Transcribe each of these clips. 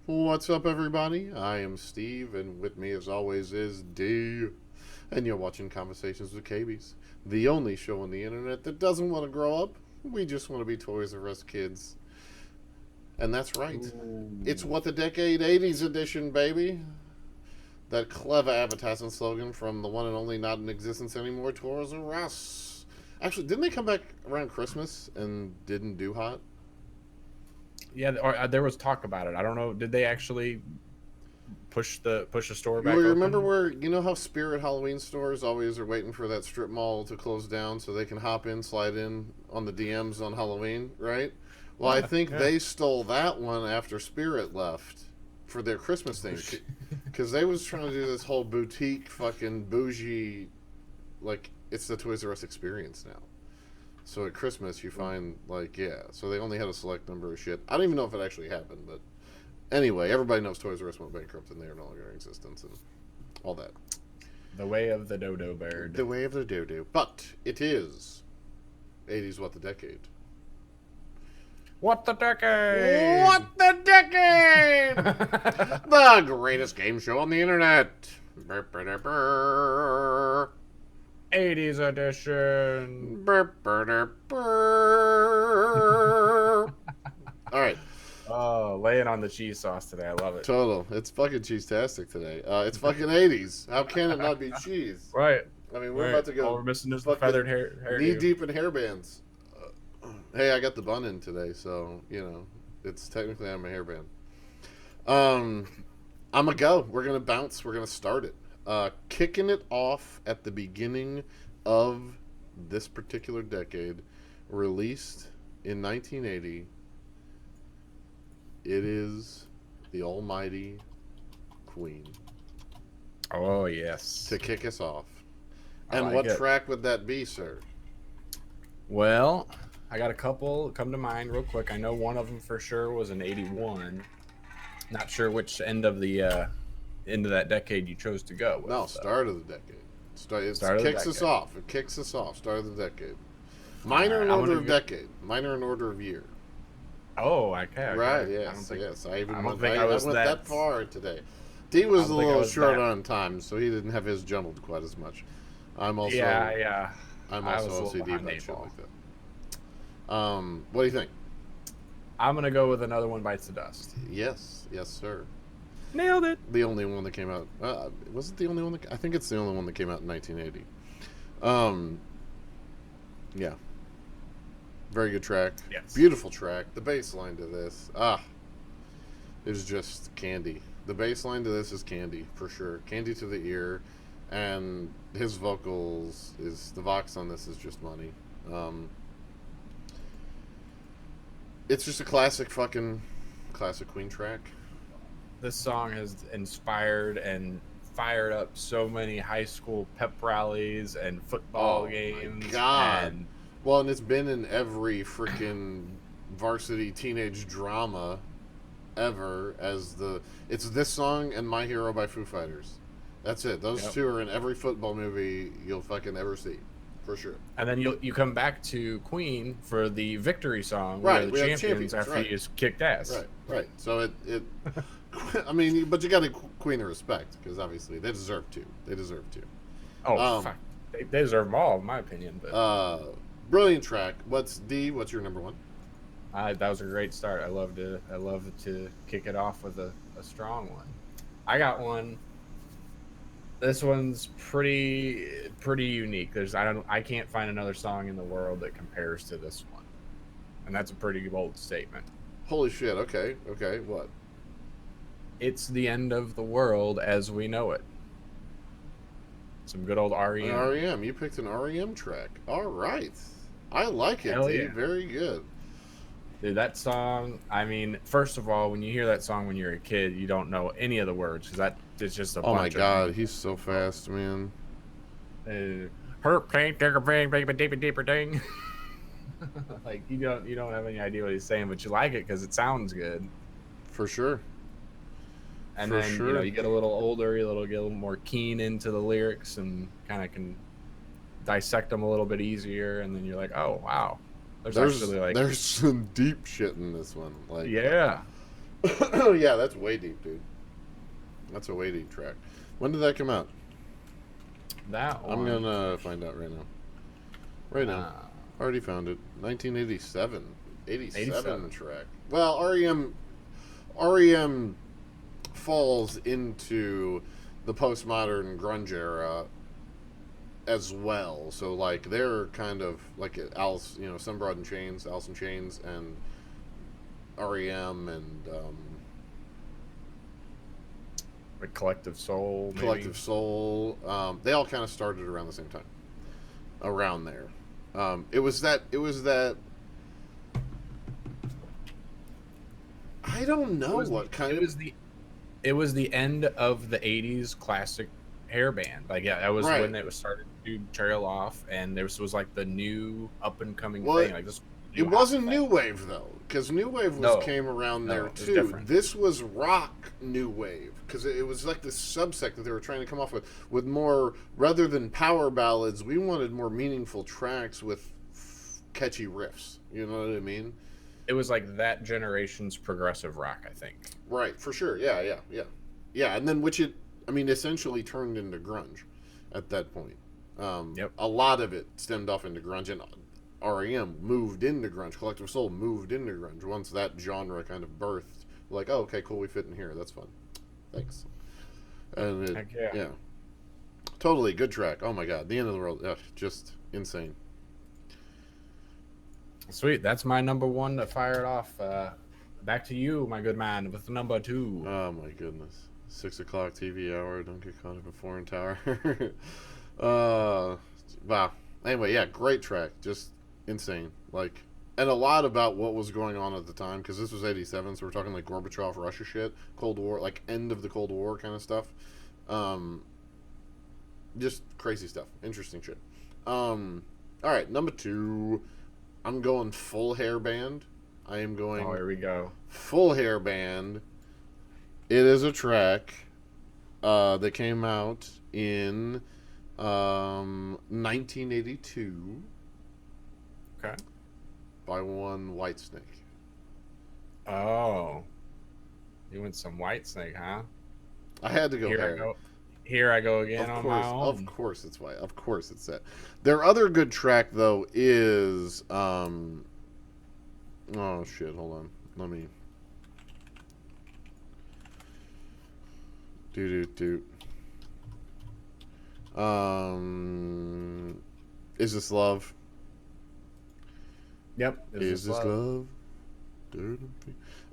What's up, everybody? I am Steve, and with me, as always, is D. And you're watching Conversations with Cabys, the only show on the internet that doesn't want to grow up. We just want to be Toys R Us kids. And that's right. It's Ooh. What the Decade 80s edition, baby. That clever advertising slogan from the one and only not in existence anymore, Toys R Us. Actually, didn't they come back around Christmas and didn't do hot? Yeah, or, there was talk about it. I don't know. Did they actually push the store You back remember open? where you know how Spirit Halloween stores always are waiting for that strip mall to close down so they can hop in, slide in on the DMs on Halloween, right? Well, I Yeah, think yeah. they stole that one after Spirit left for their Christmas thing because they was trying to do this whole boutique fucking bougie, like it's the Toys R Us experience now. So at Christmas you find like yeah, so they only had a select number of shit. I don't even know if it actually happened, but anyway, everybody knows Toys R Us went bankrupt and they are no longer in existence and all that. The way of the dodo bird. The way of the doo-doo. But it is 80s What the Decade. What the decade? What the Decade! The greatest game show on the internet. Burr, burr, burr. 80s edition. Burr, burr, burr. All right. Oh, laying on the cheese sauce today. I love it. Total. It's fucking cheese-tastic today. It's fucking 80s. How can it not be cheese? Right, I mean, we're right. about to All go we're missing is the feathered fucking knee hairdo. deep in hairbands. Hey, I got the bun in today, so it's technically I'm a hairband. Um, I'm gonna go. We're gonna bounce. We're gonna start it. Kicking it off at the beginning of this particular decade, released in 1980. It is the almighty Queen Oh yes, to kick us off. I And like what it. track would that be, sir? Well, I got a couple come to mind real quick. I know one of them for sure was an '81. Not sure which end of that decade you chose to go No, with, though. start of the decade. It Start of the kicks us decade. off. It kicks us off. Start of the decade. All Minor right, in I'm order gonna of go. decade. Minor in order of year. Oh, okay, Right. okay. Yes. Yes. I even I don't went. think I I was went that. that far today. D I was don't a think I little was short that. on time, so he didn't have his jumbled quite as much. I'm also. Yeah, yeah. I'm I was also a little OCD behind the about eight shit ball. like that. What do you think? I'm gonna go with Another One Bites the Dust. Yes. Yes, sir. Nailed it. The only one that came out. Was it the only one that? I think it's the only one that came out in 1980. Um. Yeah. Very good track. Yes. Beautiful track. The bass line to this, is just candy. The bass line to this is candy, for sure. Candy to the ear. And his vocals is, the vox on this is just money. Um, it's just a classic Queen track. This song has inspired and fired up so many high school pep rallies and football Oh my games, god. and Well, and it's been in every freaking varsity teenage drama ever as the it's this song and My Hero by Foo Fighters. That's it. Those yep. two are in every football movie you'll fucking ever see. For sure. And then you come back to Queen for the victory song. We are Right, the we have champions champions, after right. you just kicked ass. Right. So it I mean, but you got to Queen of respect because obviously they deserve to. They deserve to. Oh Um fuck, they deserve them all, in my opinion. But uh brilliant track. What's your number one? that was a great start. I love to kick it off with a strong one. I got one. This one's pretty unique. I can't find another song in the world that compares to this one, and that's a pretty bold statement. Holy shit. Okay. Okay. What? It's the end of the world as we know it. Some good old An REM. R.E.M. You picked an R.E.M. track. All right. I like it, Hell D. yeah. Very good. Dude, that song, I mean, first of all, when you hear that song when you're a kid, you don't know any of the words because that is just a Oh my bunch god, he's so fast, man. her paint, digger, bang, bang, deeper, deeper, ding. Like you don't have any idea what he's saying, but you like it because it sounds good. For sure. And For then sure. you get a little older, get a little more keen into the lyrics and kind of can dissect them a little bit easier. And then you're like, oh wow, there's actually like there's some deep shit in this one. Like yeah. Yeah, that's way deep, dude. That's a way deep track. When did that come out? That I'm one. gonna find out right now. Right now. Uh, Already found it. 1987. 87 87. track. Well, REM falls into the postmodern grunge era as well. So like they're kind of like Alice, Sun Broad and Chains, Alice in Chains, and REM and Like Collective Soul, maybe. Collective Soul. They all kind of started around the same time. Around there, it was that. It was that. I don't know what kind it of. was the it was the end of the '80s classic hair band. Like, yeah, that was Right. when it was started to trail off, and this was like the new up and coming Well, thing. Like this it new hot wasn't thing. new wave though, because new wave No, came around no, there it was too. different. This was rock new wave because it was like this subsect that they were trying to come off with more rather than power ballads. We wanted more meaningful tracks with catchy riffs. You know what I mean? It was like that generation's progressive rock, I think. Right, for sure. Yeah, yeah, yeah, yeah. And then I mean, essentially turned into grunge at that point. Yep. A lot of it stemmed off into grunge, and REM moved into grunge. Collective Soul moved into grunge once that genre kind of birthed. Like, oh, okay, cool, we fit in here. That's fun. Thanks. And Heck yeah. yeah, totally good track. Oh my god, the end of the world, ugh, just insane. Sweet. That's my number one that fired off. Back to you, my good man, with number two. Oh my goodness, 6 o'clock TV hour. Don't get caught up in foreign tower. Wow. Anyway, yeah, great track. Just insane. Like, and a lot about what was going on at the time because this was '87, so we're talking like Gorbachev, Russia shit, Cold War, like end of the Cold War kind of stuff. Um, just crazy stuff. Interesting shit. All right, number two. I'm going full hair band. I am Oh, going here we go. full hair band. It is a track that came out in 1982 Okay. by one Whitesnake. Oh, you went some Whitesnake, huh? I had to go Here I hair. go. Here I go again on my Of own. course it's white. Of course it's that. Their other good track though is oh shit, hold on. Let me do. Is this love? Yep. Is this love?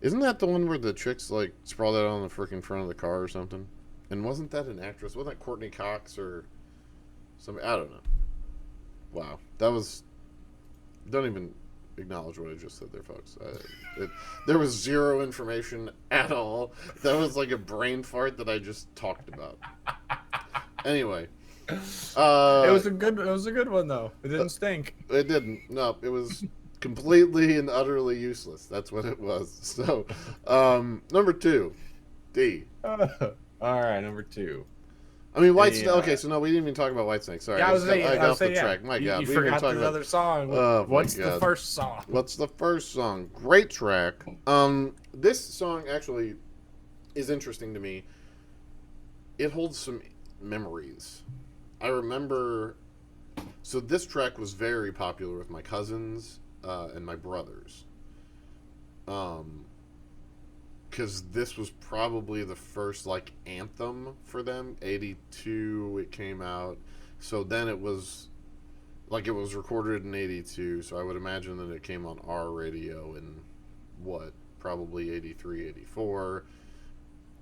Isn't that the one where the chicks like sprawled out on the freaking front of the car or something? And wasn't that an actress? Wasn't that Courtney Cox or something? I don't know. Wow, that was. Don't even acknowledge what I just said there, folks. There was zero information at all. That was like a brain fart that I just talked about. Anyway, It was a good one though. It didn't stink. it didn't. No, it was completely and utterly useless. That's what it was. So, number two, D. All right, number two. I mean, The, Okay, so no, we didn't even talk about Whitesnake. Sorry, Yeah, I got off the yeah. track. My God, You we were forgot talking the about other song. Oh, my What's the God. first song? What's the first song? Great track. This song actually is interesting to me. It holds some memories. I remember. So this track was very popular with my cousins and my brothers. Because this was probably the first like anthem for them. '82 it came out. So then it was like it was recorded in '82. So I would imagine that it came on our radio in what probably '83, '84.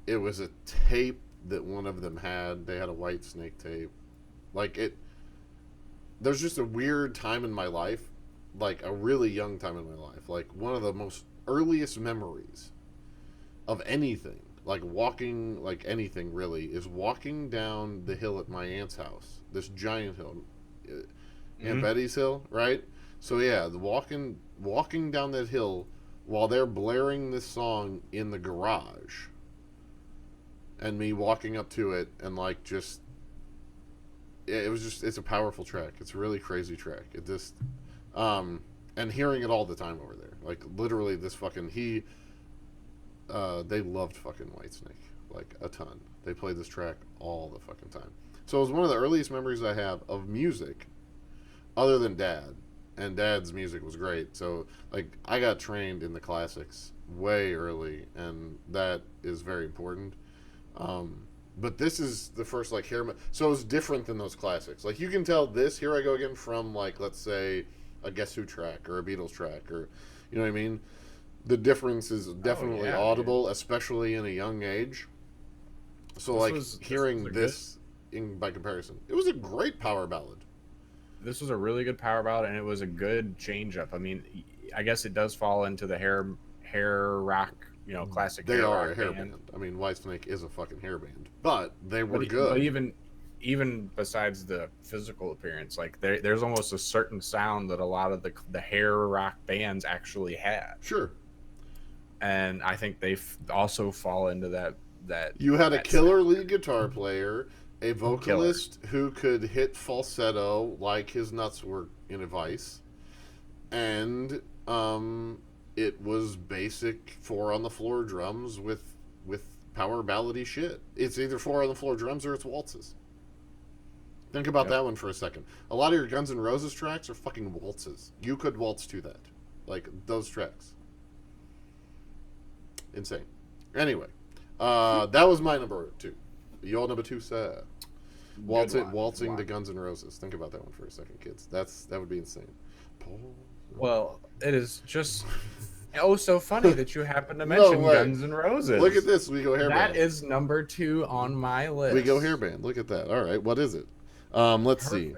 It was a tape that one of them had. They had a Whitesnake tape. Like it. There's just a weird time in my life, like a really young time in my life, like one of the most earliest memories of anything, like walking, like anything really, is walking down the hill at my aunt's house. This giant hill, Aunt Betty's hill, right? So yeah, walking down that hill while they're blaring this song in the garage, and me walking up to it and like just it's a powerful track. It's a really crazy track. It just and hearing it all the time over there. Like literally this fucking they loved fucking Whitesnake, like a ton. They played this track all the fucking time. So it was one of the earliest memories I have of music, other than Dad. And Dad's music was great. So like I got trained in the classics way early, and that is very important. But this is the first like hair. So it was different than those classics. Like you can tell this "Here I Go Again" from like let's say a Guess Who track or a Beatles track, or you know what I mean. The difference is definitely audible, especially in a young age. So like hearing this by comparison, it was a great power ballad. This was a really good power ballad, and it was a good change up. I mean, I guess it does fall into the hair rock, classic. They are a hair band. I mean, Whitesnake is a fucking hair band, but they were good. But even besides the physical appearance, like there's almost a certain sound that a lot of the hair rock bands actually had. Sure. And I think they also fall into that. You had a killer lead guitar player, a vocalist who could hit falsetto like his nuts were in a vice, and it was basic 4 on the floor drums with power ballady shit. It's either 4 on the floor drums or it's waltzes. Think about that one for a second. A lot of your Guns N' Roses tracks are fucking waltzes. You could waltz to that, like those tracks. Insane. Anyway, that was my number 2. Your number 2, sir. Waltzing to Guns N' Roses. Think about that one for a second, kids. That would be insane. Well, it is just so funny that you happen to mention Guns N' Roses. Look at this. We go hairband. That is number 2 on my list. We go hairband. Look at that. All right. What is it? Let's see.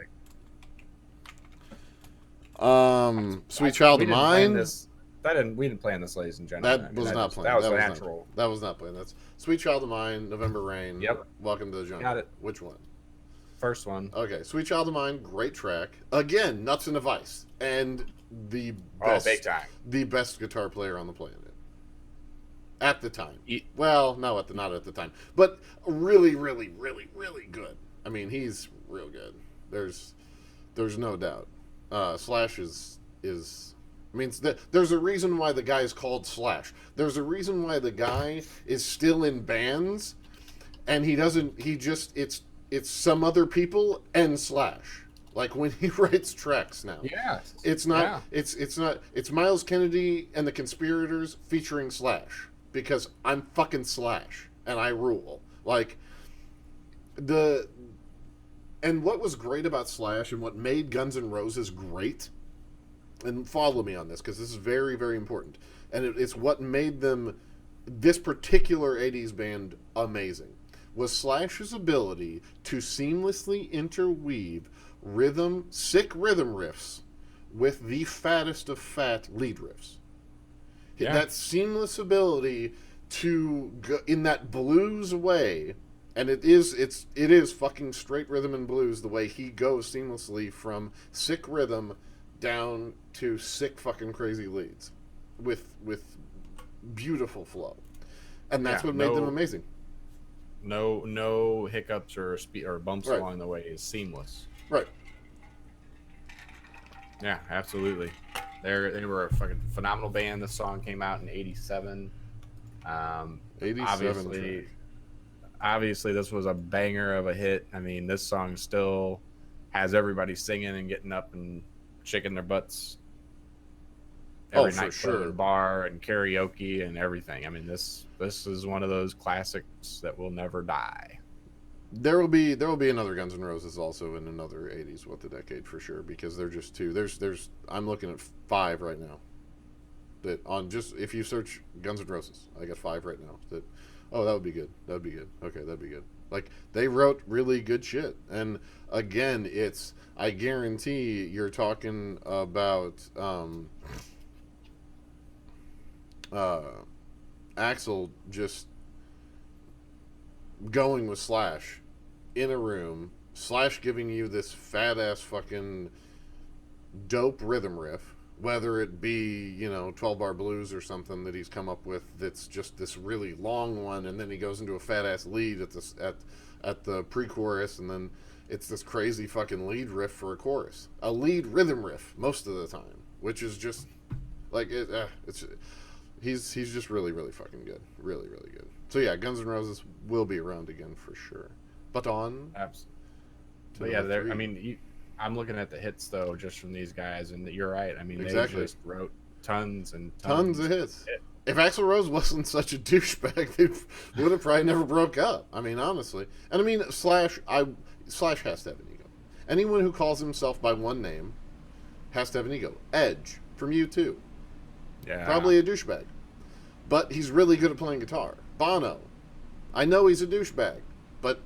Sweet Child of Mine. We didn't plan this, ladies and gentlemen. That was not planned. That was natural. That was not planned. That's Sweet Child of Mine, November Rain. Yep. Welcome to the Jungle. Got it. Which one? First one. Okay. Sweet Child of Mine, great track. Again, Nuts in a Vice. And the big time. The best guitar player on the planet. At the time. Well, not at the time. But really, really, really, really good. I mean, he's real good. There's no doubt. Slash is I mean, there's a reason why the guy is called Slash. There's a reason why the guy is still in bands, and it's some other people and Slash. Like when he writes tracks now. Yeah. It's Miles Kennedy and the Conspirators featuring Slash, because I'm fucking Slash and I rule. Like and what was great about Slash and what made Guns N' Roses great, and follow me on this because this is very, very important, and it's what made this particular 80s band amazing, was Slash's ability to seamlessly interweave sick rhythm riffs with the fattest of fat lead riffs. Yeah. That seamless ability to go in that blues way, and it is fucking straight rhythm and blues, the way he goes seamlessly from sick rhythm down to sick fucking crazy leads with beautiful flow, and that's what made them amazing. No hiccups or bumps along the way. Is seamless. Right. Yeah, absolutely. They were a fucking phenomenal band. This song came out in '87. 87. Obviously, this was a banger of a hit. I mean, this song still has everybody singing and getting up and shaking their butts every night for the bar and karaoke and everything. I mean, this is one of those classics that will never die. There will be another Guns N' Roses also in another 80s What the Decade for sure, because they're just 2. There's I'm looking at 5 right now. That on just if you search Guns N' Roses, I got 5 right now. That that would be good. That'd be good. Okay, that'd be good. Like they wrote really good shit. And again, I guarantee you're talking about Axl just going with Slash in a room, Slash giving you this fat ass fucking dope rhythm riff, whether it be 12 bar blues or something that he's come up with that's just this really long one, and then he goes into a fat ass lead at the pre-chorus, and then it's this crazy fucking lead riff for a chorus, a lead rhythm riff most of the time, which is just like it's He's just really, really fucking good. Really, really good. So yeah, Guns N' Roses will be around again for sure. But on Absolutely. to But yeah, number three. I mean, I'm looking at the hits though, just from these guys, and you're right. I mean, Exactly. they just wrote tons and Tons tons of of hits. hits. If Axl Rose wasn't such a douchebag, they would have probably never broke up. I mean, honestly. And I mean, Slash has to have an ego. Anyone who calls himself by one name has to have an ego. Edge from U2, Yeah, probably a douchebag, but he's really good at playing guitar. Bono, I know he's a douchebag, but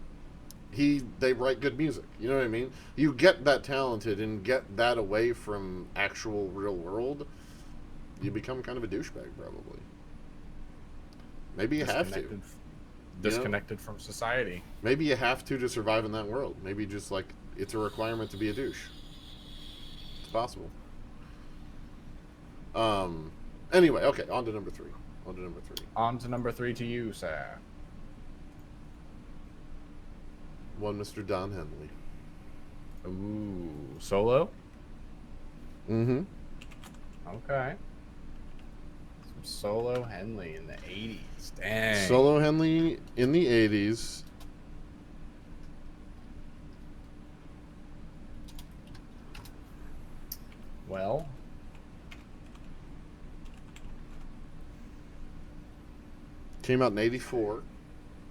they write good music. You know what I mean? You get that talented and get that away from actual real world, you become kind of a douchebag probably. Maybe you have to. Disconnected from society. Maybe you have to survive in that world. Maybe just like it's a requirement to be a douche. It's possible. Anyway, okay, on to number three. On to number 3 to you, sir. One Mr. Don Henley. Ooh, solo? Mm-hmm. Okay. Some solo Henley in the 80s. Dang. Solo Henley in the 80s. Well, Came out in 84,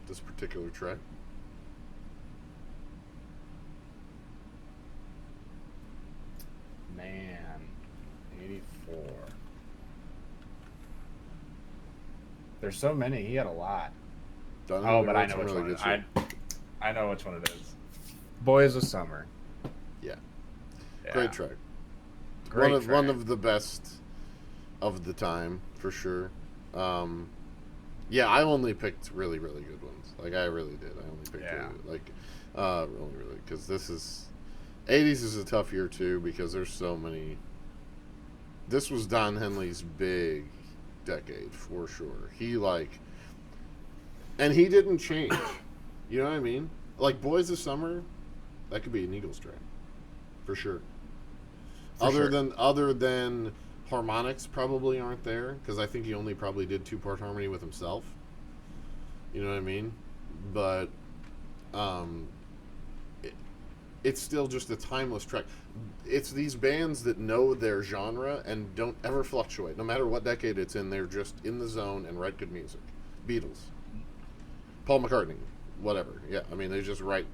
this particular track. man, 84. There's so many. He had a lot. Don Oh, Henley but I wrote know some which really one. good shit. I know which one it is. Boys of Summer. Yeah. Yeah. Great track. Great One track. of the best of the time, for sure. Yeah, I only picked really, really good ones. Like, I really did. I only picked really, because this is... 80s is a tough year, too, because there's so many... This was Don Henley's big decade, for sure. He, like... And he didn't change. You know what I mean? Like, Boys of Summer, that could be an Eagles track. For sure. Other than harmonics probably aren't there, because I think he only probably did 2-part harmony with himself. You know what I mean? But it's still just a timeless track. It's these bands that know their genre and don't ever fluctuate. No matter what decade it's in, they're just in the zone and write good music. Beatles. Paul McCartney. Whatever. Yeah, I mean, they just write...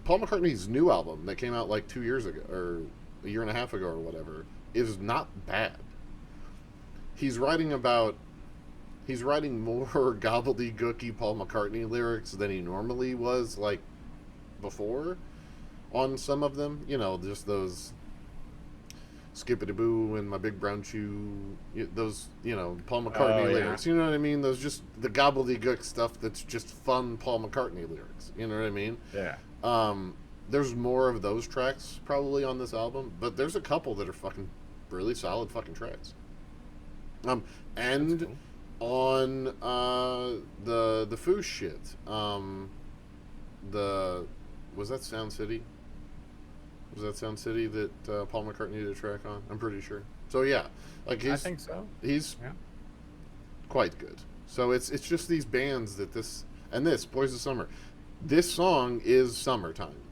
Paul McCartney's new album that came out like 2 years ago, or a year and a half ago or whatever, is not bad. He's writing more gobbledygooky Paul McCartney lyrics than he normally was, like, before on some of them. You know, just those skippity-boo and my big brown shoe, those, you know, Paul McCartney lyrics. You know what I mean? Those just the gobbledygook stuff that's just fun Paul McCartney lyrics. You know what I mean? Yeah. There's more of those tracks probably on this album, but there's a couple that are fucking really solid fucking tracks. And cool. On the Foo shit, was that Sound City? Was that Sound City that Paul McCartney did a track on? I'm pretty sure. So yeah, like I think so. He's quite good. So it's just these bands that this Boys of Summer. This song is summertime.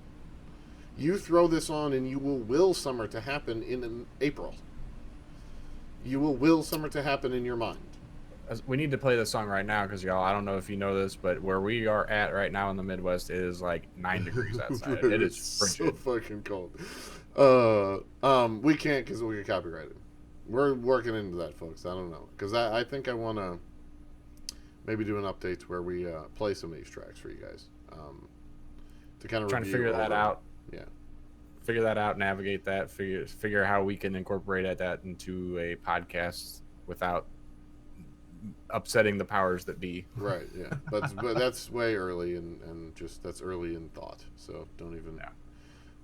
You throw this on and you will will summer to happen in April. You will will summer to happen in your mind. We need to play this song right now because, y'all, I don't know if you know this, but where we are at right now in the Midwest, it is like 9 degrees outside. It is frigid. So fucking cold. We can't because we get copyrighted. We're working into that, folks. I don't know. Because I think I want to maybe do an update where we play some of these tracks for you guys. To kind of trying to figure that out. Yeah. Figure that out, navigate that, figure how we can incorporate that into a podcast without upsetting the powers that be. Right, yeah. But that's way early and just that's early in thought. So don't even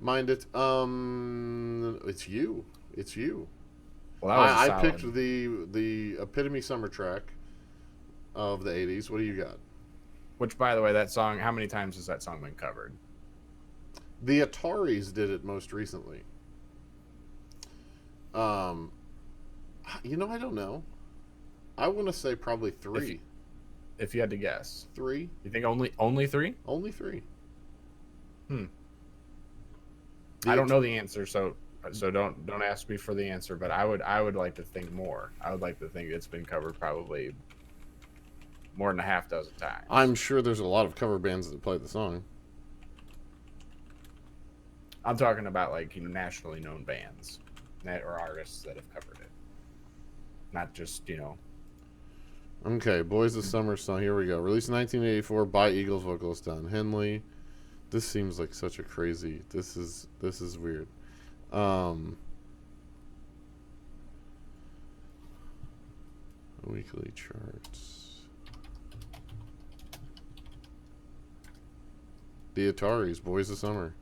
mind it. It's you. Well, that was I picked the epitome summer track of the 80s. What do you got? Which, by the way, that song, how many times has that song been covered? The Ataris did it most recently. I don't know. I want to say probably three. If you had to guess. Three. You think only three? Only three. I don't know the answer, so don't ask me for the answer. But I would like to think more. I would like to think it's been covered probably more than a half dozen times. I'm sure there's a lot of cover bands that play the song. I'm talking about like nationally known bands or artists that have covered it, not just Okay, Boys of Summer song. Here we go. Released in 1984 by Eagles vocalist Don Henley. This seems like such a crazy. This is weird. Weekly charts. The Ataris, Boys of Summer.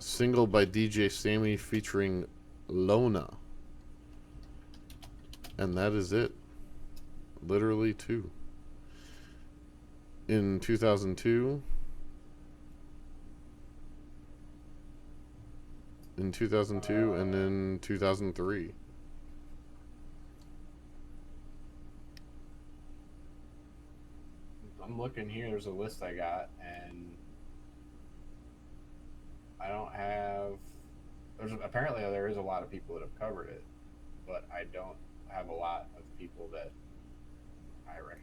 Single by DJ Sammy featuring Lona. And that is it. Literally two. In 2002. In 2002 and in 2003. I'm looking here. There's a list I got, and I don't have. Apparently there is a lot of people that have covered it, but I don't have a lot of people that I recognize.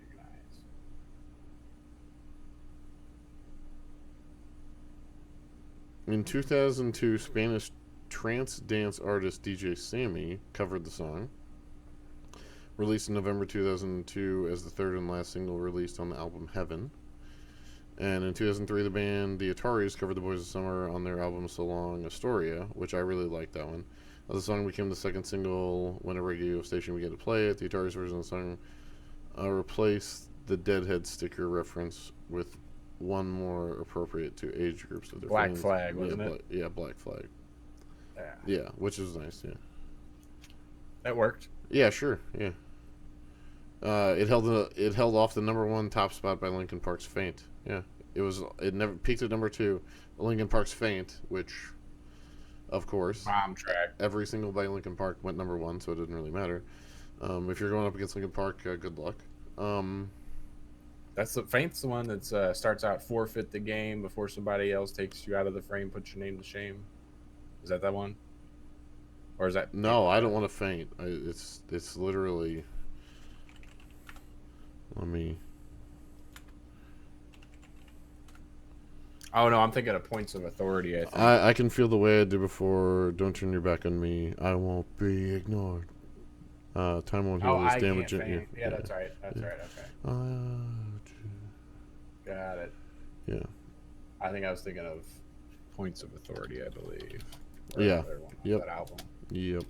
In 2002, Spanish trance dance artist DJ Sammy covered the song. Released in November 2002 as the third and last single released on the album Heaven. And in 2003, the band The Ataris covered the Boys of Summer on their album So Long Astoria, which I really liked that one. The song became the second single when a radio station began to play it. The Ataris version of the song replaced the Deadhead sticker reference with one more appropriate to age groups of their Black fans. Flag, wasn't it? Yeah, Black Flag. Yeah. Yeah, which is nice, yeah. That worked. Yeah, sure, yeah. It held off the number one top spot by Linkin Park's Faint. Yeah, it never peaked at number 2. Linkin Park's Faint, which, of course, Bomb track. every single by Linkin Park went number 1, so it didn't really matter. If you're going up against Linkin Park, good luck. That's the Faint's the one that starts out forfeit the game before somebody else takes you out of the frame, puts your name to shame. Is that one? Or is that? No, I don't want to faint. It's literally. Let me. Oh no, I'm thinking of Points of Authority. I think. I can feel the way I did before. Don't turn your back on me. I won't be ignored. Time won't heal this damage. Yeah, that's right. That's right. Okay. Got it. Yeah. I think I was thinking of Points of Authority. I believe. Yeah. Yep. That album. Yep.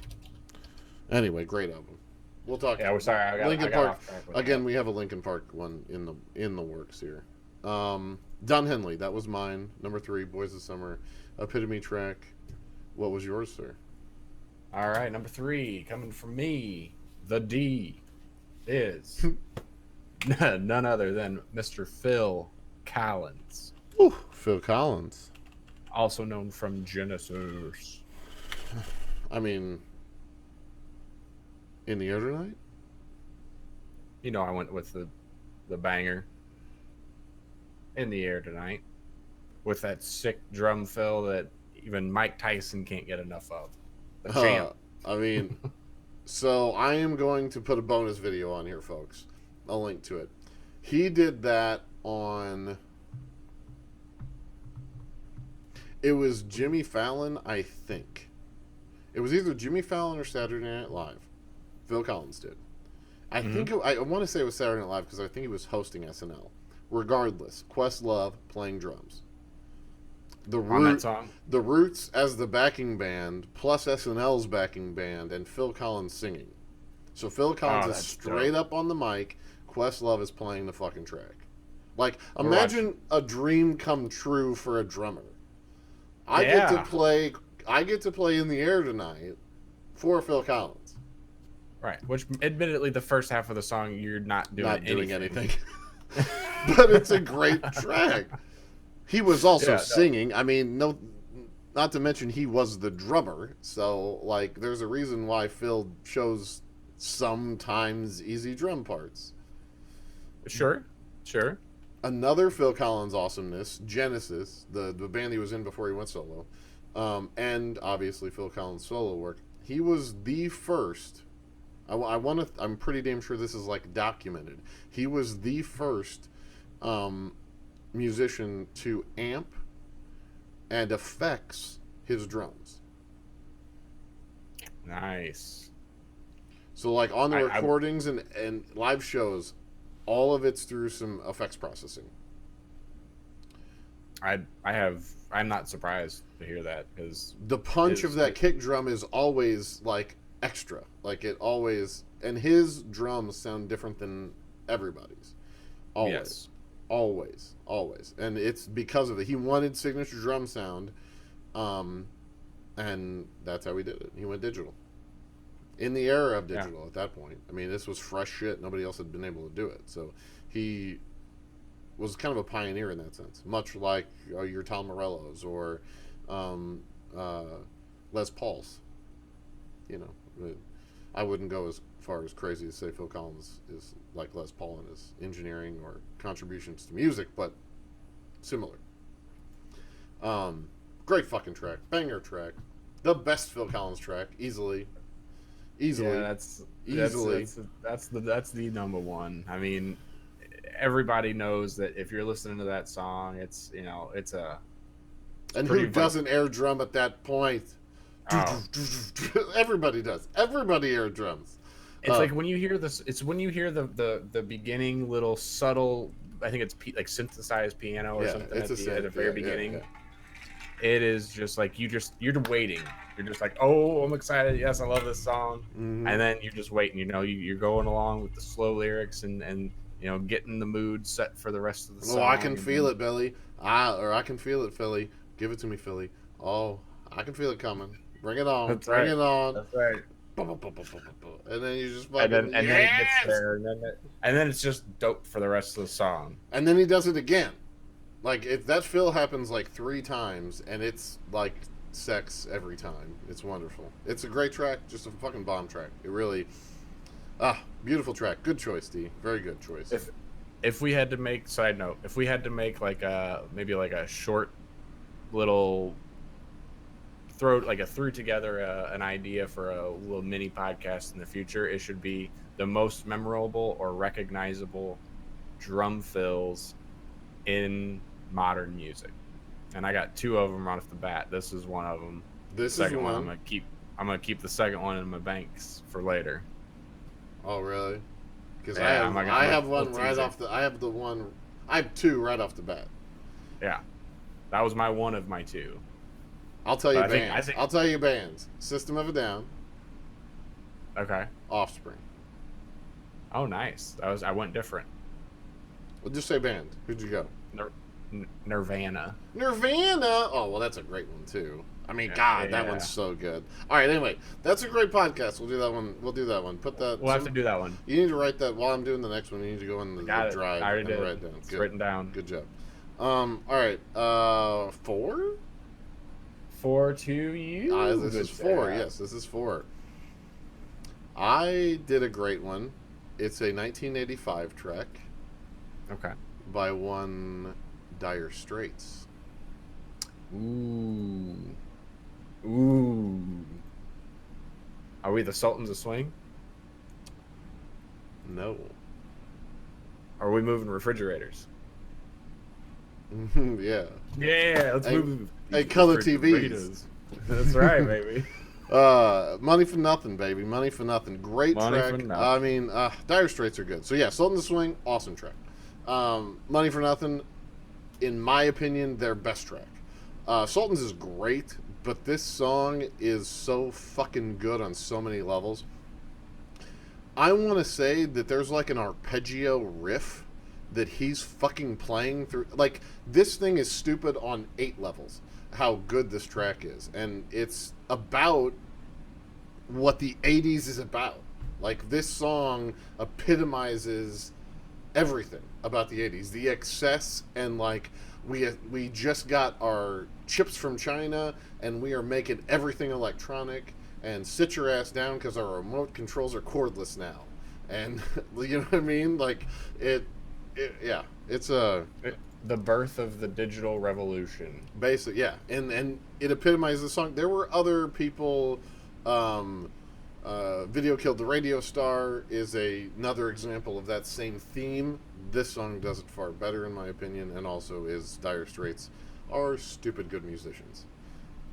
Anyway, great album. We'll talk. Yeah, we're sorry. I got Linkin Park. Park. Again, we have a Linkin Park one in the works here. Don Henley, that was mine. Number 3, Boys of Summer, epitome track. What was yours, sir? All right, number 3, coming from me, the D is none other than Mr. Phil Collins. Ooh, Phil Collins, also known from Genesis. I mean, In the Air Tonight? I went with the banger. In the Air Tonight. With that sick drum fill that even Mike Tyson can't get enough of. The champ. I mean, so I am going to put a bonus video on here, folks. I'll link to it. He did that on... It was Jimmy Fallon, I think. It was either Jimmy Fallon or Saturday Night Live. Phil Collins did. I think I want to say it was Saturday Night Live because I think he was hosting SNL. Regardless, Questlove playing drums. On that song? The Roots as the backing band, plus SNL's backing band, and Phil Collins singing. So Phil Collins is straight up on the mic. Questlove is playing the fucking track. Like, imagine a dream come true for a drummer. I get to play In the Air Tonight for Phil Collins. Right. Which, admittedly, the first half of the song, you're not doing anything. But it's a great track. He was also singing. I mean, not to mention he was the drummer. So, like, there's a reason why Phil chose sometimes easy drum parts. Sure. Another Phil Collins awesomeness, Genesis, the band he was in before he went solo, and obviously Phil Collins' solo work. He was the first. I'm pretty damn sure this is like documented. He was the first musician to amp and effects his drums. Nice. So like on the recordings and live shows, all of it's through some effects processing. I'm not surprised to hear that, because the punch of that kick drum is always like extra. Like it always, and his drums sound different than everybody's. Always. Yes. Always. And it's because of it. He wanted signature drum sound, and that's how he did it. He went digital. In the era of digital at that point. I mean, this was fresh shit. Nobody else had been able to do it. So he was kind of a pioneer in that sense. Much like your Tom Morellos or Les Pauls. You know, I wouldn't go as far as crazy to say Phil Collins is like Les Paul in his engineering or contributions to music, but similar. Great fucking track. Banger track. The best Phil Collins track, easily. Yeah, that's the number one. I mean, everybody knows that if you're listening to that song, it's, you know, it's a. And who doesn't air drum at that point? Oh. Everybody does. Everybody air drums. It's like when you hear this. It's when you hear the beginning little subtle. I think it's like synthesized piano or something at the very beginning. Yeah. It is just like you're waiting. You're just like, oh, I'm excited. Yes, I love this song. Mm-hmm. And then you're just waiting. You know, you're going along with the slow lyrics and you know, getting the mood set for the rest of the song. Oh, I can feel it, Billy. I can feel it, Philly. Give it to me, Philly. Oh, I can feel it coming. Bring it on. Bring it on. That's right. And then you just fucking, and then it gets there, and then it's just dope for the rest of the song. And then he does it again. Like, if that fill happens like 3 times, and it's like sex every time. It's wonderful. It's a great track, just a fucking bomb track. It really, beautiful track. Good choice, D. Very good choice. If we had to make, side note, if we had to make like maybe like a short little threw together an idea for a little mini podcast in the future, it should be the most memorable or recognizable drum fills in modern music. And I got 2 of them right off the bat. This is one of them. The second one. I'm gonna keep the second one in my banks for later. Oh really? Because I have one right off the. I have 2 right off the bat. Yeah, that was one of my 2. I'll tell you bands. I'll tell you bands. System of a Down. Okay. Offspring. Oh, nice. I went different. Well, just say band. Who'd you go? Nirvana. Oh, well, that's a great one too. I mean, that one's so good. All right, anyway, that's a great podcast. We'll do that one. Put that. We'll have to do that one. You need to write that while I'm doing the next one. You need to go in the drive. I already did. Write it down. It's written down. Good job. All right. 4. 4 to you. This is 4. Yes, this is 4. I did a great one. It's a 1985 track. Okay. By one Dire Straits. Ooh. Are we the Sultans of Swing? No. Are we moving refrigerators? Yeah. Yeah, let's move. Hey, color TVs. That's right, baby. Money for Nothing, baby. Money for Nothing. Great track. I mean, Dire Straits are good. So yeah, Sultans of Swing, awesome track. Money for Nothing, in my opinion, their best track. Sultans is great, but this song is so fucking good on so many levels. I want to say that there's like an arpeggio riff that he's fucking playing through. Like, this thing is stupid on 8 levels, how good this track is. And it's about what the 80s is about. Like, this song epitomizes everything about the 80s. The excess, and like, we just got our chips from China, and we are making everything electronic, and sit your ass down because our remote controls are cordless now. And you know what I mean? Like yeah, it's a The birth of the digital revolution. basic, yeah, and it epitomizes the song. There were other people. Um, Video Killed the Radio Star is another example of that same theme. This song does it far better, in my opinion, and also is Dire Straits are stupid good musicians.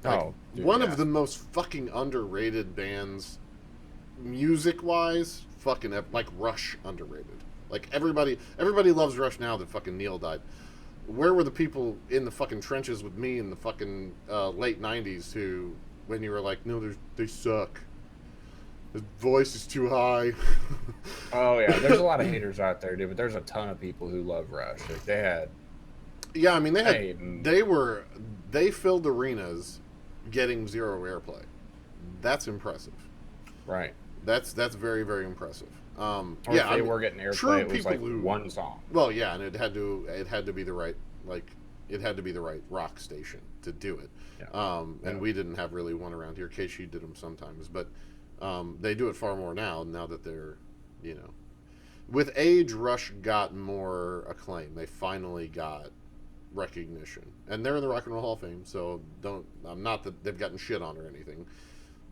Like, Dude, one yeah. of the most fucking underrated bands, music-wise, fucking like Rush underrated. Like everybody loves Rush now that fucking Neil died. Where were the people in the fucking trenches with me in the fucking late '90s who, when you were like, no, they suck. His voice is too high. Oh yeah, there's a lot of haters out there, dude. But there's a ton of people who love Rush. Like they had. Yeah, I mean Hey, they filled arenas, getting zero airplay. That's impressive. right. That's very very impressive. Or Yeah, if they were getting true airplay, it was people like who, one song. well, yeah, and it had to be the right, like, it had to be the right rock station to do it. Yeah. And we didn't have really one around here. KC did them sometimes, but they do it far more now that they're, you know, with age, Rush got more acclaim. They finally got recognition, and they're in the Rock and Roll Hall of Fame. So I'm not that they've gotten shit on or anything,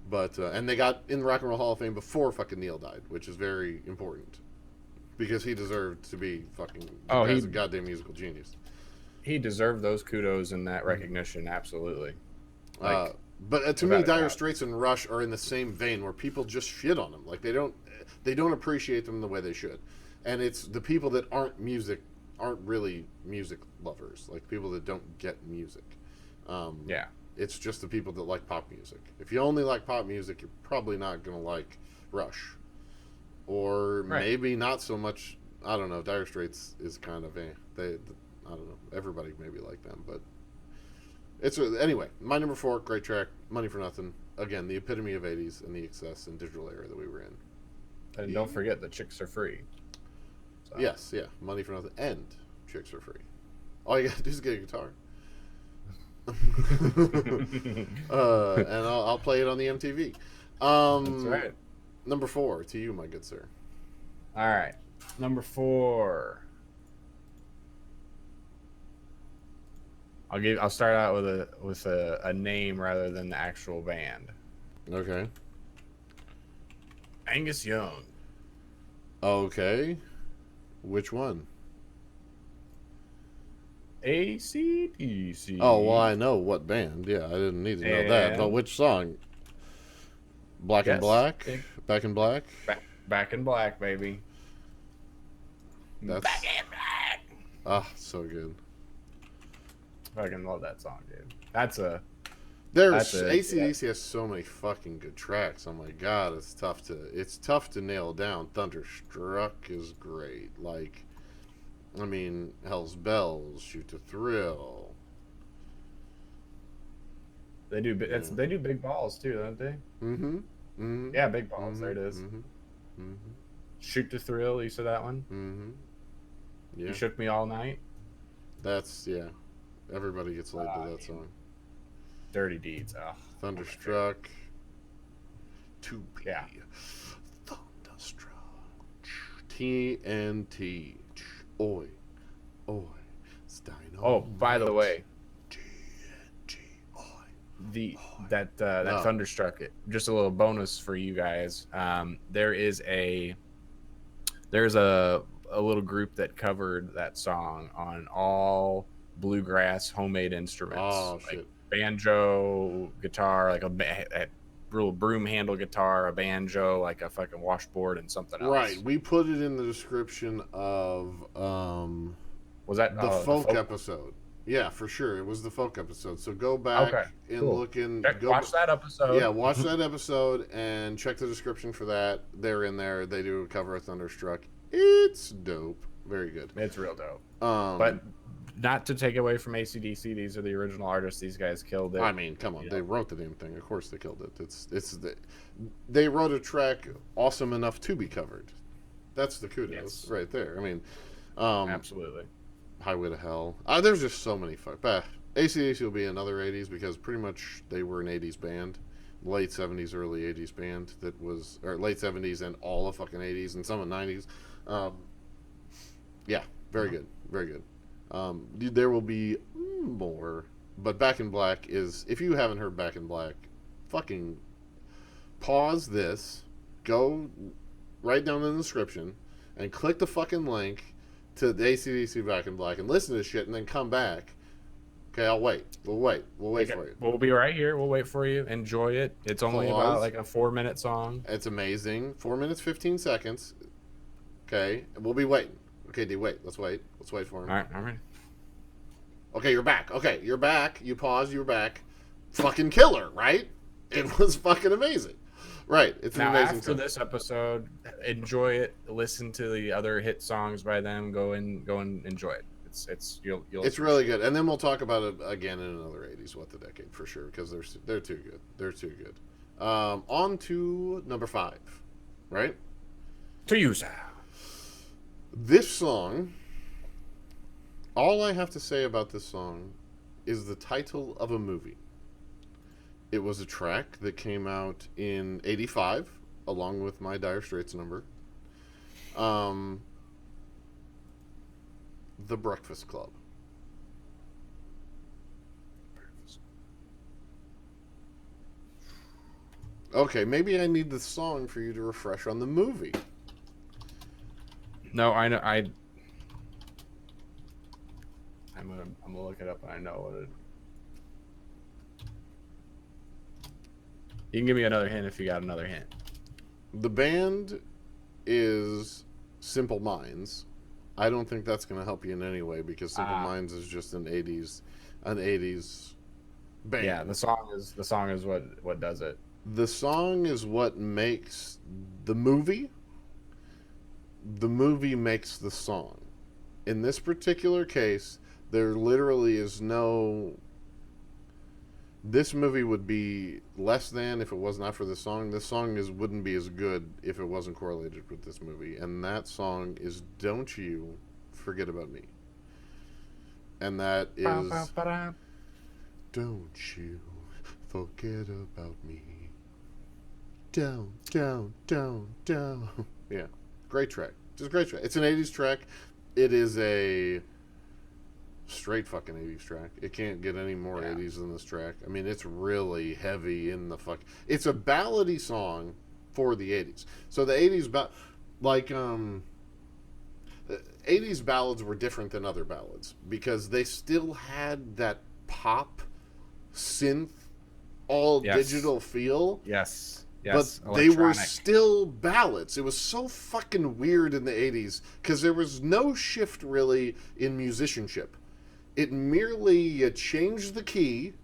but and they got in the Rock and Roll Hall of Fame before fucking Neil died, which is very important because he deserved to be fucking. Oh, He's a goddamn musical genius. He deserved those kudos and that recognition, absolutely. Like, But to me, without a Dire doubt. Straits and Rush are in the same vein where people just shit on them. Like they don't appreciate them the way they should, and it's the people that aren't really music lovers, like people that don't get music. Yeah. It's just the people that like pop music. If you only like pop music, you're probably not gonna like Rush, or Right. maybe not so much. I don't know. Dire Straits is kind of I don't know. Everybody maybe like them, but anyway. My number 4, great track, Money for Nothing. Again, the epitome of '80s and the excess and digital era that we were in. And don't forget, the chicks are free. So. Yes, yeah, Money for Nothing and Chicks are Free. All you gotta do is get a guitar. And I'll play it on the MTV. That's right. Number 4, to you, my good sir. All right. Number 4. I'll start out with a name rather than the actual band. Okay. Angus Young. Okay. Which one? AC/DC. Oh, well, I know what band. Yeah, I didn't need to know that. But which song? Black and Black? Back in Black? Back in Black, baby. That's, Back in Black. ah, so good. I fucking love that song, dude. AC/DC has so many fucking good tracks. Oh my god, it's tough to nail down. Thunderstruck is great. Like, I mean, Hell's Bells, Shoot to Thrill. They do big balls too, don't they? Mm-hmm. Mm-hmm. Yeah, big balls. Mm-hmm. There it is. Mm-hmm. Mm-hmm. Shoot to Thrill. You said that one. Mm-hmm. Yeah. You shook me all night. That's, yeah. Everybody gets laid to that song. Dirty Deeds. Oh, Thunderstruck. To be. Yeah. Thunderstruck. TNT. Oi. Oi. It's Dino. Oh, by the way, TNT. Oi. That No. Thunderstruck. Just a little bonus for you guys. There's a little group that covered that song on all bluegrass homemade instruments. Oh, like shit. banjo, guitar, like a little broom handle guitar, a banjo, like a fucking washboard, and something else. Right. We put it in the description of Was that the folk episode. Yeah, for sure. It was the folk episode. So go back and look in. Watch that episode. Yeah, watch that episode and check the description for that. They're in there. They do a cover of Thunderstruck. It's dope. Very good. It's real dope. But not to take away from AC/DC, these are the original artists. These guys killed it. I mean, come on, they wrote the damn thing. Of course, they killed it. They wrote a track awesome enough to be covered. That's the kudos right there. I mean, absolutely. Highway to Hell. There's just so many AC/DC will be another '80s because pretty much they were an '80s band. late 70s, early 80s band that was, or late 70s and all of fucking 80s and some of 90s. Yeah, very good. Very good. There will be more, but Back in Black is, if you haven't heard Back in Black, fucking pause this, go right down in the description, and click the fucking link to the AC/DC Back in Black and listen to this shit and then come back. Okay, I'll wait. We'll wait for you. We'll be right here. We'll wait for you. Enjoy it. It's only about like a 4-minute song. It's amazing. 4 minutes, 15 seconds. Okay, we'll be waiting. Okay, D, wait. Let's wait. Let's wait for him. All right, I'm ready. Okay, you're back. Okay, you're back. You paused. You're back. Fucking killer, right? It was fucking amazing. Right. It's an amazing after this episode, enjoy it. Listen to the other hit songs by them. Go and enjoy it. You'll it's really good. And then we'll talk about it again in another 80s What the Decade for sure, because they're too good. They're too good. On to number 5, right? To you, sir. This song, all I have to say about this song is the title of a movie. It was a track that came out in 85, along with my Dire Straits number. The Breakfast Club. Okay, maybe I need the song for you to refresh on the movie. No, I know. I'm gonna look it up. And I know what it. You can give me another hint if you got another hint. The band is Simple Minds. I don't think that's going to help you in any way because Simple Minds is just an 80s band. Yeah, the song is what does it. The song is what makes the movie. The movie makes the song. In this particular case, there literally is no. This movie would be less than if it was not for this song. This song wouldn't be as good if it wasn't correlated with this movie. And that song is Don't You Forget About Me. And that is Don't You Forget About Me. Down, down, down, down. Yeah. Great track. Just a great track. It's an 80s track. It is a straight fucking 80s track. It can't get any more 80s than this track. I mean, it's really heavy in the fuck. It's a ballady song for the 80s. So the 80s, the 80s ballads were different than other ballads because they still had that pop, synth, all digital feel. Yes. But they were still ballads. It was so fucking weird in the 80s because there was no shift really in musicianship. It merely changed the key,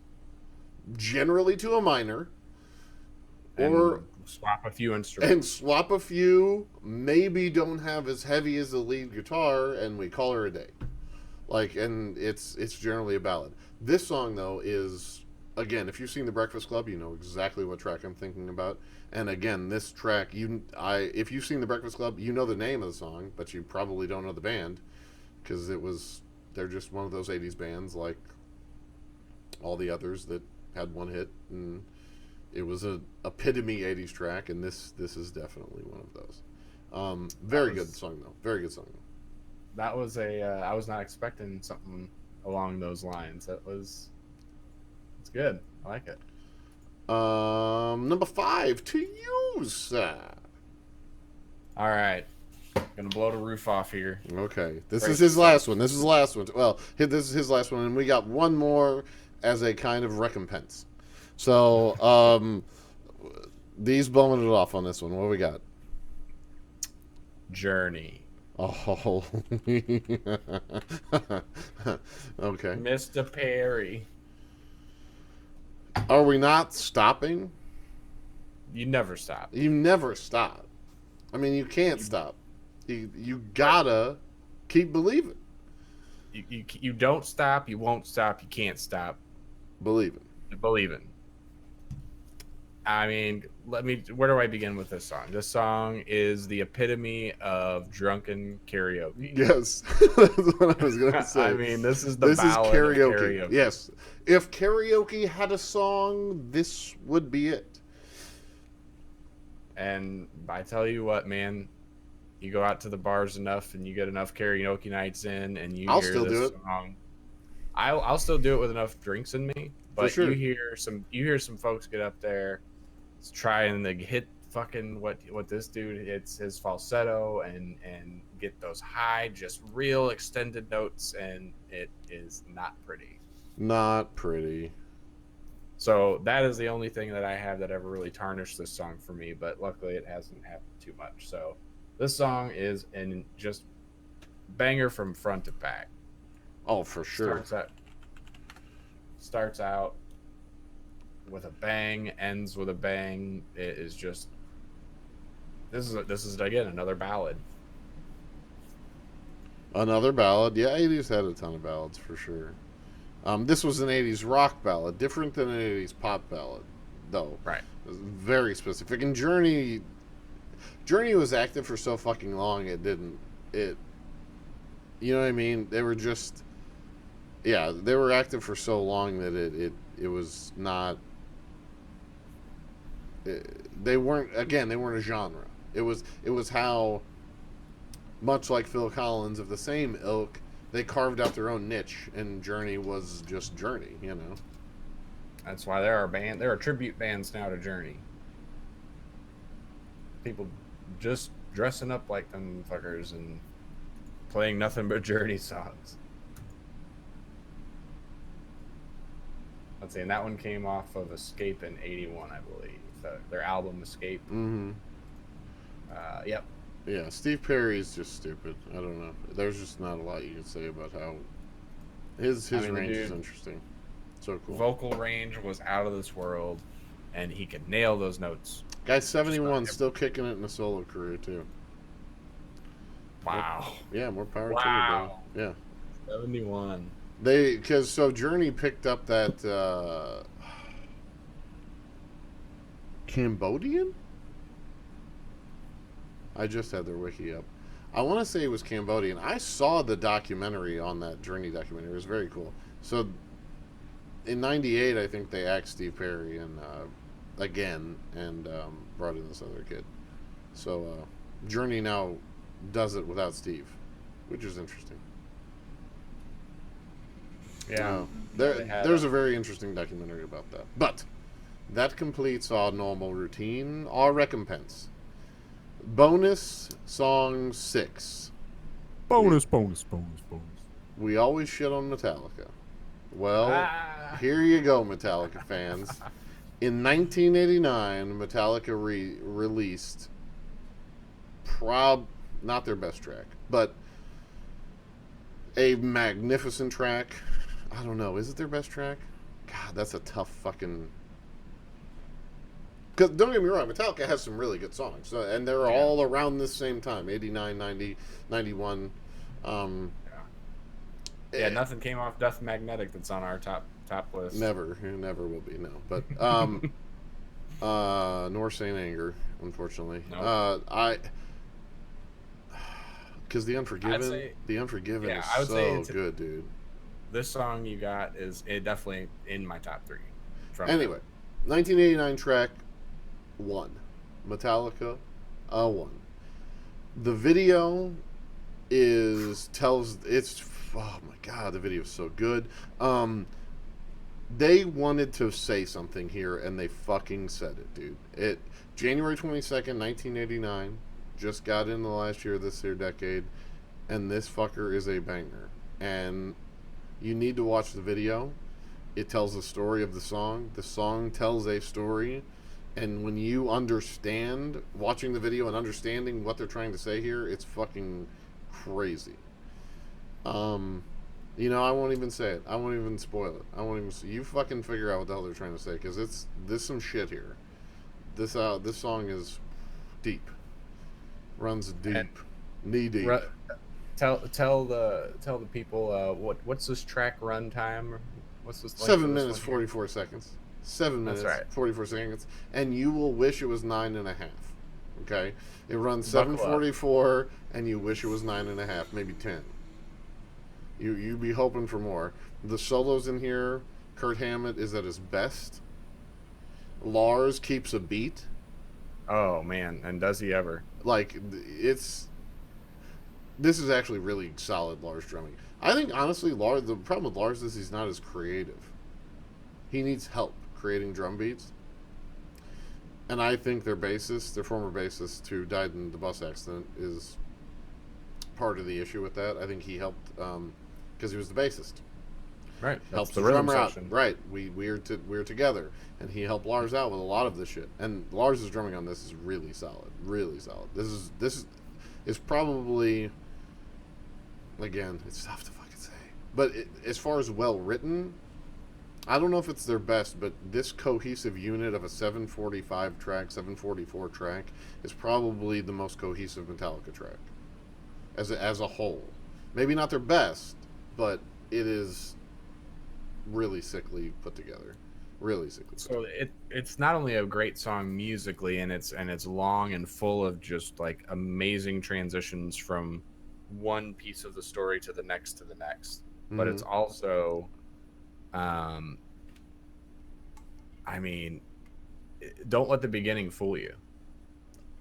generally to a minor, or swap a few instruments. Maybe don't have as heavy as the lead guitar, and we call her a day. And it's generally a ballad. This song though is, again, if you've seen The Breakfast Club, you know exactly what track I'm thinking about. And again, this track, if you've seen The Breakfast Club, you know the name of the song, but you probably don't know the band because they're just one of those 80s bands like all the others that had one hit, and it was an epitome 80s track, and this is definitely one of those. Very good song though. Very good song. That was I was not expecting something along those lines. It's good. I like it. Number 5 to you, sir. All right. Gonna blow the roof off here. Okay. This is his last one. Well, this is his last one, and we got one more as a kind of recompense. So, these blowing it off on this one. What we got? Journey. Oh. Okay. Mr. Perry. Are we not stopping? You never stop. You never stop. I mean, you can't stop. You gotta keep believing. You don't stop. You won't stop. You can't stop. Believing. I mean, where do I begin with this song? This song is the epitome of drunken karaoke. Yes. That's what I was going to say. I mean, this is karaoke. Yes. If karaoke had a song, this would be it. And I tell you what, man, you go out to the bars enough and you get enough karaoke nights in and you I'll hear still do this it song. I'll still do it with enough drinks in me, for but sure. you hear some folks get up there trying to hit fucking what this dude hits his falsetto and get those high, just real extended notes, and it is not pretty. Not pretty. So that is the only thing that I have that ever really tarnished this song for me, but luckily it hasn't happened too much. So this song is an just banger from front to back. Oh, for sure. Starts out with a bang, ends with a bang. It is just this is again another ballad. Another ballad. Yeah, 80s had a ton of ballads for sure. This was an 80s rock ballad, different than an 80s pop ballad, though. Right. It was very specific. And Journey was active for so fucking long, it didn't. It. You know what I mean? They were just. Yeah, they were active for so long that it was not. They weren't, again, they weren't a genre. It was how, much like Phil Collins of the same ilk, they carved out their own niche, and Journey was just Journey, you know. That's why there are tribute bands now to Journey. People just dressing up like them fuckers and playing nothing but Journey songs. Let's see, and that one came off of Escape in '81, I believe. Their album Escape. Mm-hmm. Yep. Yeah, Steve Perry's just stupid. I don't know. There's just not a lot you can say about how his range is interesting. So cool. Vocal range was out of this world, and he could nail those notes. Guy's 71, still kicking it in a solo career too. Wow. More power to wow. you, bro. Yeah. 71. Because Journey picked up that Cambodian. I just had their wiki up. I want to say it was Cambodian. I saw the documentary on that Journey documentary. It was very cool. So in '98, I think they axed Steve Perry and again and brought in this other kid. So Journey now does it without Steve, which is interesting. Yeah, there's a very interesting documentary about that. But that completes our normal routine, our recompense. Bonus song 6. Bonus. We always shit on Metallica. Well, here you go, Metallica fans. In 1989, Metallica released not their best track, but a magnificent track. I don't know. Is it their best track? God, that's a tough fucking... Because don't get me wrong, Metallica has some really good songs. And they're all around this same time. 89, 90, 91. Nothing came off Death Magnetic that's on our top list. Never will be, no. But, nor Saint Anger, unfortunately. Nope. Because The Unforgiven is so good, dude. This song you got is definitely in my top 3. Anyway, 1989 track 1, Metallica, 1. The video oh my god, the video is so good. They wanted to say something here, and they fucking said it, dude. January 22nd, 1989, just got in the last year of this here decade, and this fucker is a banger. And you need to watch the video. It tells the story of the song. The song tells a story. And when you understand, watching the video and understanding what they're trying to say here, it's fucking crazy. I won't even say it. I won't even spoil it. You fucking figure out what the hell they're trying to say, because there's some shit here. This song is deep. Runs deep. Knee deep. Tell the people what's this track run time? What's this? 7 minutes 44 seconds. 7 minutes 44 seconds, and you will wish it was 9.5. Okay, it runs 7:44, and you wish it was 9.5, maybe 10. You'd be hoping for more. The solos in here, Kurt Hammett is at his best. Lars keeps a beat. Oh man, and does he ever? Like it's this is actually really solid Lars drumming. I think honestly, Lars. The problem with Lars is he's not as creative. He needs help creating drum beats, and I think their bassist, their former bassist, who died in the bus accident, is part of the issue with that. I think he helped because he was the bassist. Right, that's Helps the the rhythm drummer out. section. Right, we're together, and he helped Lars out with a lot of this shit. And Lars's drumming on this is really solid, really solid. This is probably, again, it's tough to fucking say, but as far as well written, I don't know if it's their best, but this cohesive unit of a 745 track, 744 track is probably the most cohesive Metallica track as a whole. Maybe not their best, but it is really sickly put together. Really sickly. So it's not only a great song musically, and it's long and full of just like amazing transitions from one piece of the story to the next, but Mm-hmm. it's also, um, I mean, don't let the beginning fool you.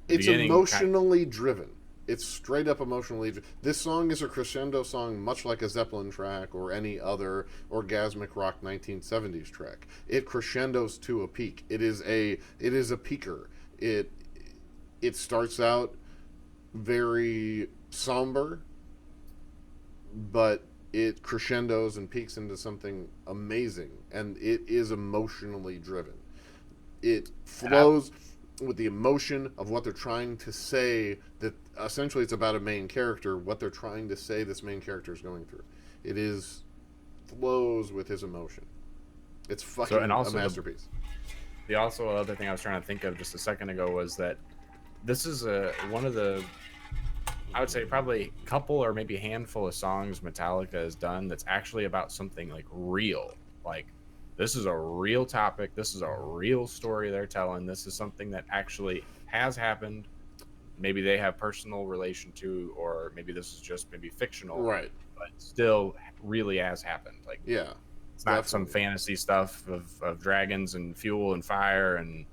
The It's beginning kind emotionally driven. It's straight up emotionally. This song is a crescendo song, much like a Zeppelin track or any other orgasmic rock 1970s track. It crescendos to a peak. It is a peaker. It starts out very somber, but it crescendos and peaks into something amazing, and it is emotionally driven. It flows with the emotion of what they're trying to say, that essentially it's about a main character, what they're trying to say this main character is going through. It is flows with his emotion. It's so and fucking a also masterpiece. the also other thing I was trying to think of just a second ago was that this is a one of the, I would say probably a couple or maybe a handful of songs Metallica has done that's actually about something like real. Like, this is a real topic. This is a real story they're telling. This is something that actually has happened. Maybe they have personal relation to, or maybe this is just maybe fictional, Right. but still really has happened. Like, Yeah, it's not some definitely. fantasy stuff of dragons and fuel and fire and,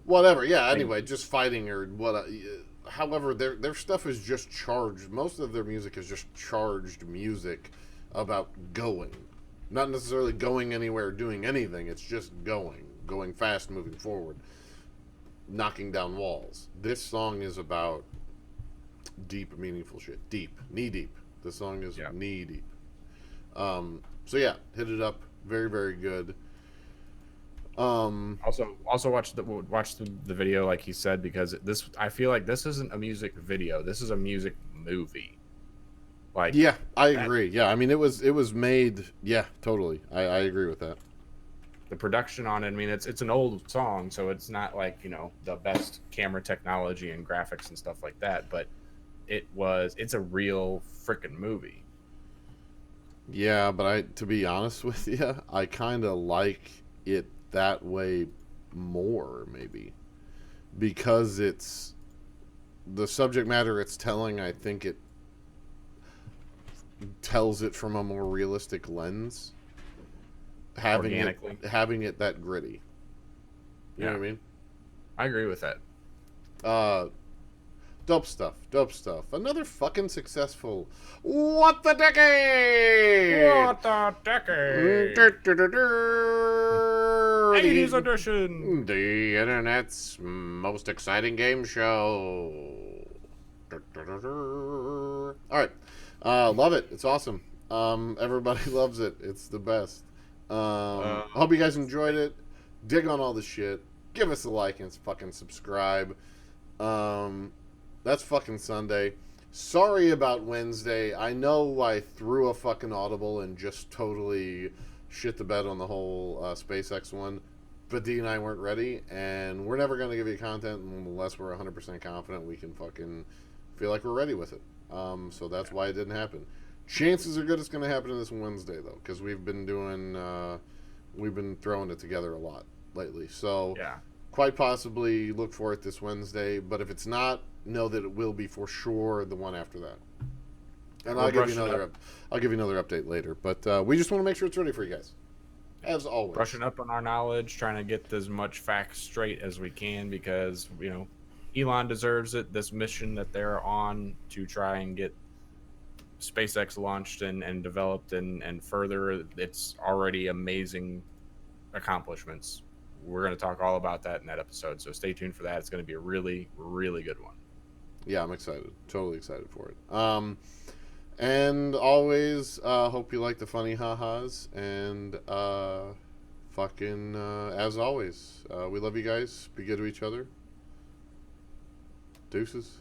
Whatever. Yeah. things. Anyway, just fighting or what. However, their stuff is just charged. Most of their music is just charged music about going, not necessarily going anywhere, doing anything. It's just going fast, moving forward, knocking down walls. This song is about deep, meaningful shit. Deep, knee deep. The song is Yeah. knee deep. So yeah, hit it up. Very, very good. Um, Also watch the video like he said, because this, I feel like this isn't a music video. This is a music movie. Like yeah, I that, agree. Yeah, I mean it was made. Yeah, totally. I agree with that. the production on it. I mean, it's an old song, so it's not like the best camera technology and graphics and stuff like that. But it's a real freaking movie. Yeah, but to be honest with you, I kind of like it that way more, maybe because it's the subject matter it's telling. I think it tells it from a more realistic lens, having it Organically, having it that gritty. You know yeah, what I mean? I agree with that. Uh, dope stuff. Dope stuff. Another fucking successful. What the decade? What a decade! The 80s edition. the internet's most exciting game show. All right, love it. It's awesome. Everybody loves it. It's the best. I hope you guys enjoyed it. Dig on all the shit. Give us a like and fucking subscribe. That's fucking Sunday. Sorry about Wednesday. I know I threw a fucking audible and just totally shit the bed on the whole SpaceX one. But D and I weren't ready, and we're never going to give you content unless we're 100% confident we can fucking feel like we're ready with it. So that's why it didn't happen. Chances are good it's going to happen this Wednesday, though, because we've been throwing it together a lot lately. So Yeah. quite possibly look for it this Wednesday. But if it's not, know that it will be for sure the one after that. And We're I'll give you brushing another. I'll give you another update later. But we just want to make sure it's ready for you guys. As always. Brushing up on our knowledge, trying to get as much facts straight as we can because, Elon deserves it. This mission that they're on to try and get SpaceX launched and developed and further, it's already amazing accomplishments. We're going to talk all about that in that episode, so stay tuned for that. It's going to be a really, really good one. Yeah, I'm excited. Totally excited for it. And always, hope you like the funny ha-has. And, as always, we love you guys. Be good to each other. Deuces.